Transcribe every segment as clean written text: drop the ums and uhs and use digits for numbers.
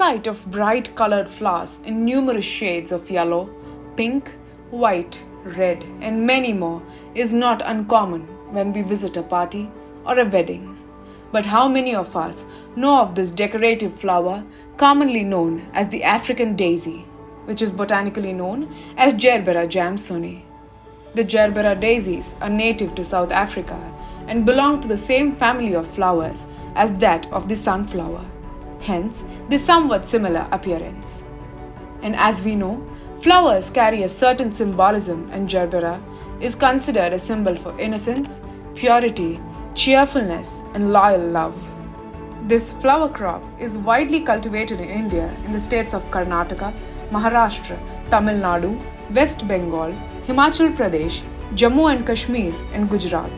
sight of bright colored flowers in numerous shades of yellow, pink, white, red, and many more is not uncommon when we visit a party or a wedding. But how many of us know of this decorative flower commonly known as the African daisy, which is botanically known as Gerbera jamsoni? The Gerbera daisies are native to South Africa and belong to the same family of flowers as that of the sunflower, hence the somewhat similar appearance. And as we know, flowers carry a certain symbolism, and Gerbera is considered a symbol for innocence, purity, cheerfulness, and loyal love. This flower crop is widely cultivated in India in the states of Karnataka, Maharashtra, Tamil Nadu, West Bengal, Himachal Pradesh, Jammu and Kashmir, and Gujarat.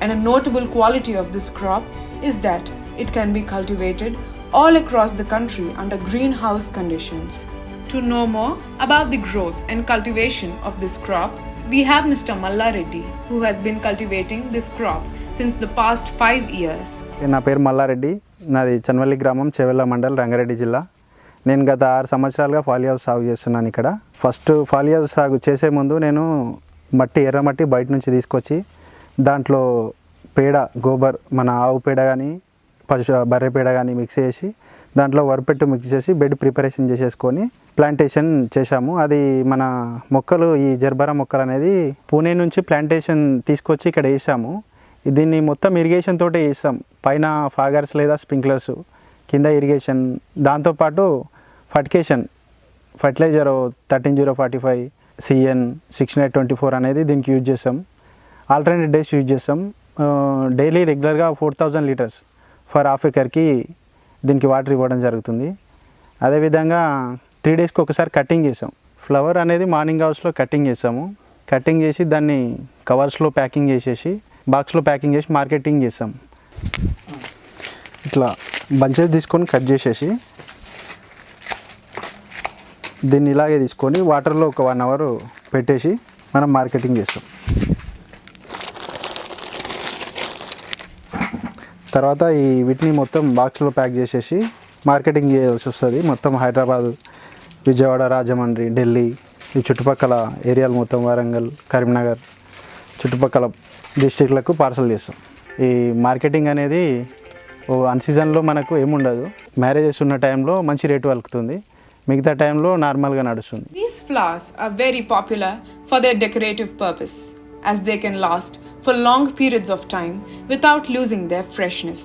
And a notable quality of this crop is that it can be cultivated all across the country under greenhouse conditions. To know more about the growth and cultivation of this crop, we have Mr. Malla Reddy, who has been cultivating this crop since the past 5 years. నా పేరు మల్లా రెడ్డి, నాది చన్వల్లి గ్రామం చెవెళ్ళ మండల్ రంగారెడ్డి జిల్లా. నేను గత 6 సంవత్సరాలుగా polyhouse సాగు చేస్తున్నాను ఇక్కడ. ఫస్ట్ పాలీహౌస్ సాగు చేసే ముందు నేను ఎర్రమట్టి బయట నుంచి తీసుకొచ్చి దాంట్లో పేడ, గోబర్, మన ఆవు పేడ కానీ బర్రె పేడ కానీ మిక్స్ చేసి దాంట్లో వరిపెట్టు మిక్స్ చేసి బెడ్ ప్రిపరేషన్ చేసేసుకొని ప్లాంటేషన్ చేశాము. అది మన మొక్కలు, ఈ జర్బరా మొక్కలు అనేది పూణే నుంచి ప్లాంటేషన్ తీసుకొచ్చి ఇక్కడ వేసాము. దీన్ని మొత్తం ఇరిగేషన్ తోటే వేస్తాం. పైన ఫాగర్స్ లేదా స్ప్రింక్లర్స్, కింద ఇరిగేషన్, దాంతోపాటు ఫర్టిలైజర్ 13045 CN 6924 అనేది దీనికి యూజ్ చేస్తాం. ఆల్టర్నేట్ డేస్ యూజ్ చేస్తాం. డైలీ రెగ్యులర్గా 4000 లీటర్స్ ఫర్ హాఫ్ ఎకర్కి దీనికి వాటర్ ఇవ్వడం జరుగుతుంది. అదేవిధంగా 3 డేస్కి ఒకసారి కటింగ్ చేసాం. ఫ్లవర్ అనేది మార్నింగ్ అవర్స్లో కటింగ్ చేసాము. కటింగ్ చేసి దాన్ని కవర్స్లో ప్యాకింగ్ చేసేసి బాక్స్లో ప్యాకింగ్ చేసి మార్కెటింగ్ చేస్తాం. ఇట్లా బంచెస్ తీసుకొని కట్ చేసేసి దీన్ని ఇలాగే తీసుకొని వాటర్లో ఒక 1 అవర్ పెట్టేసి మనం మార్కెటింగ్ చేస్తాం. తర్వాత వీటిని మొత్తం బాక్స్లో ప్యాక్ చేసేసి మార్కెటింగ్ చేయాల్సి వస్తుంది. మొత్తం హైదరాబాద్, విజయవాడ, రాజమండ్రి, ఢిల్లీ, ఈ చుట్టుపక్కల ఏరియాలు మొత్తం వరంగల్, కరీంనగర్ చుట్టుపక్కల డిస్ట్రిక్ట్లకు పార్సల్ చేస్తాం. ఈ మార్కెటింగ్ అనేది అన్ సీజన్లో మనకు ఏముండదు. మ్యారేజెస్ ఉన్న టైంలో మంచి రేటు వలుకుతుంది, మిగతా టైంలో నార్మల్గా నడుస్తుంది. These flowers are very popular for their decorative purpose, as they can last for long periods of time without losing their freshness.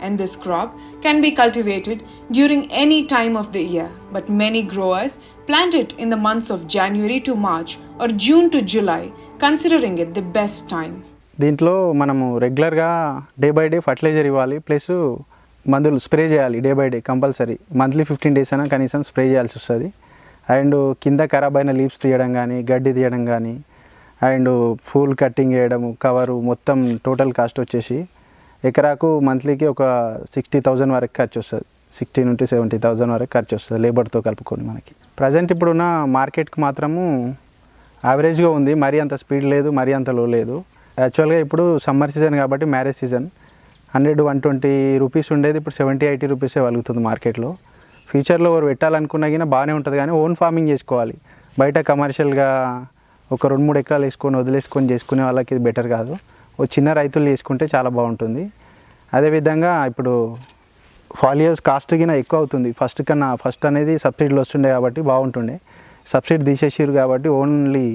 And this crop can be cultivated during any time of the year, but many growers plant it in the months of January to March or June to July, considering it the best time. దీంట్లో మనము రెగ్యులర్గా day by day fertiliser ఇవ్వాలి, plus మందులు spray చేయాలి day by day compulsory. Monthly 15 days అయినా కనీసం spray చేయాల్సి వస్తుంది. అండ్ కింద ఖరాబ్ అయిన లీవ్స్ తీయడం కానీ, గడ్డి తీయడం కానీ, అండ్ ఫూల్ కట్టింగ్ చేయడము, కవరు, మొత్తం టోటల్ కాస్ట్ వచ్చేసి ఎకరాకు మంత్లీకి ఒక 60,000 వరకు ఖర్చు వస్తుంది. 60 నుండి 70,000 వరకు ఖర్చు వస్తుంది లేబర్తో కలుపుకొని. మనకి ప్రజెంట్ ఇప్పుడున్న మార్కెట్కి మాత్రము యావరేజ్గా ఉంది. మరీ అంత స్పీడ్ లేదు, మరీ అంత లో లేదు. యాక్చువల్గా ఇప్పుడు సమ్మర్ సీజన్ కాబట్టి, మ్యారేజ్ సీజన్, 100-120 రూపీస్ ఉండేది ఇప్పుడు 70-80 రూపీసే వలుగుతుంది మార్కెట్లో. ఫ్యూచర్లో ఎవరు పెట్టాలనుకున్నా కానీ బాగానే ఉంటుంది, కానీ ఓన్ ఫార్మింగ్ చేసుకోవాలి. బయట కమర్షియల్గా ఒక 2-3 ఎకరాలు వేసుకొని వదిలేసుకొని చేసుకునే వాళ్ళకి ఇది బెటర్ కాదు. ఓ చిన్న రైతులు చేసుకుంటే చాలా బాగుంటుంది. అదేవిధంగా ఇప్పుడు పాలీహౌస్ కాస్ట్ కింద ఎక్కువ అవుతుంది. ఫస్ట్ అనేది సబ్సిడీలు వస్తుండే కాబట్టి బాగుంటుండే. సబ్సిడీ తీసేసారు కాబట్టి ఓన్లీ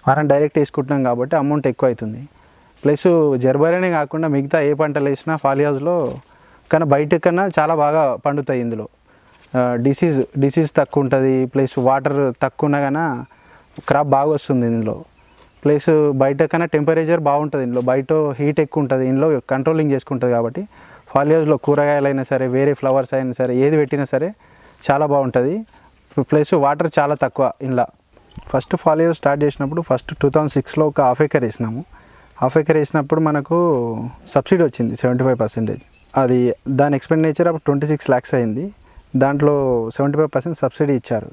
మనం డైరెక్ట్ వేసుకుంటున్నాం కాబట్టి అమౌంట్ ఎక్కువ అవుతుంది. ప్లస్ జర్బరానే కాకుండా మిగతా ఏ పంటలు వేసినా పాలీహౌస్లో కన్నా బయట కన్నా చాలా బాగా పండుతాయి. ఇందులో డిసీజ్ తక్కువ ఉంటుంది, ప్లస్ వాటర్ తక్కువ ఉన్నా కానీ క్రాప్ బాగా వస్తుంది ఇందులో. ప్లస్ బయట కన్నా టెంపరేచర్ బాగుంటుంది ఇందులో. బయట హీట్ ఎక్కువ ఉంటుంది, ఇందులో కంట్రోలింగ్ చేసుకుంటుంది. కాబట్టి పాలీహౌస్లో కూరగాయలైనా సరే, వేరే ఫ్లవర్స్ అయినా సరే, ఏది పెట్టినా సరే చాలా బాగుంటుంది. ప్లస్ వాటర్ చాలా తక్కువ ఇందులో. ఫస్ట్ పాలీహౌస్ స్టార్ట్ చేసినప్పుడు 2006లో ఒక హాఫ్ ఎకర్ వేసినాము. హాఫ్ ఎకర్ వేసినప్పుడు మనకు సబ్సిడీ వచ్చింది 75%. అది దాని ఎక్స్పెండిచర్ అప్పుడు 26 lakhs అయింది. దాంట్లో 75% సబ్సిడీ ఇచ్చారు.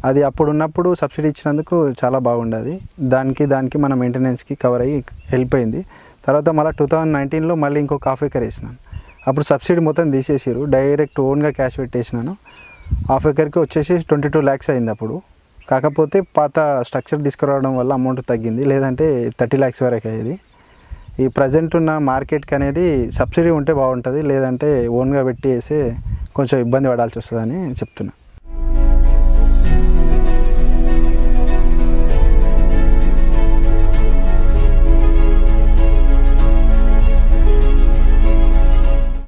అది అప్పుడు ఉన్నప్పుడు సబ్సిడీ ఇచ్చినందుకు చాలా బాగుండేది. దానికి మన మెయింటెనెన్స్కి కవర్ అయ్యి వెళ్ళిపోయింది. తర్వాత మళ్ళీ 2019లో మళ్ళీ ఇంకొక హాఫ్ ఎకర్ వేసినాను. అప్పుడు సబ్సిడీ మొత్తం తీసేసారు, డైరెక్ట్ ఓన్గా క్యాష్ పెట్టేసినాను. హాఫ్ ఎకర్కి వచ్చేసి 22 lakhs అయింది అప్పుడు. కాకపోతే పాత స్ట్రక్చర్ తీసుకురావడం వల్ల అమౌంట్ తగ్గింది, లేదంటే 30 lakhs వరకు అయ్యేది. ఈ ప్రజెంట్ ఉన్న మార్కెట్కి అనేది సబ్సిడీ ఉంటే బాగుంటుంది, లేదంటే ఓన్గా పెట్టి వేస్తే కొంచెం ఇబ్బంది పడాల్సి వస్తుందని చెప్తున్నా.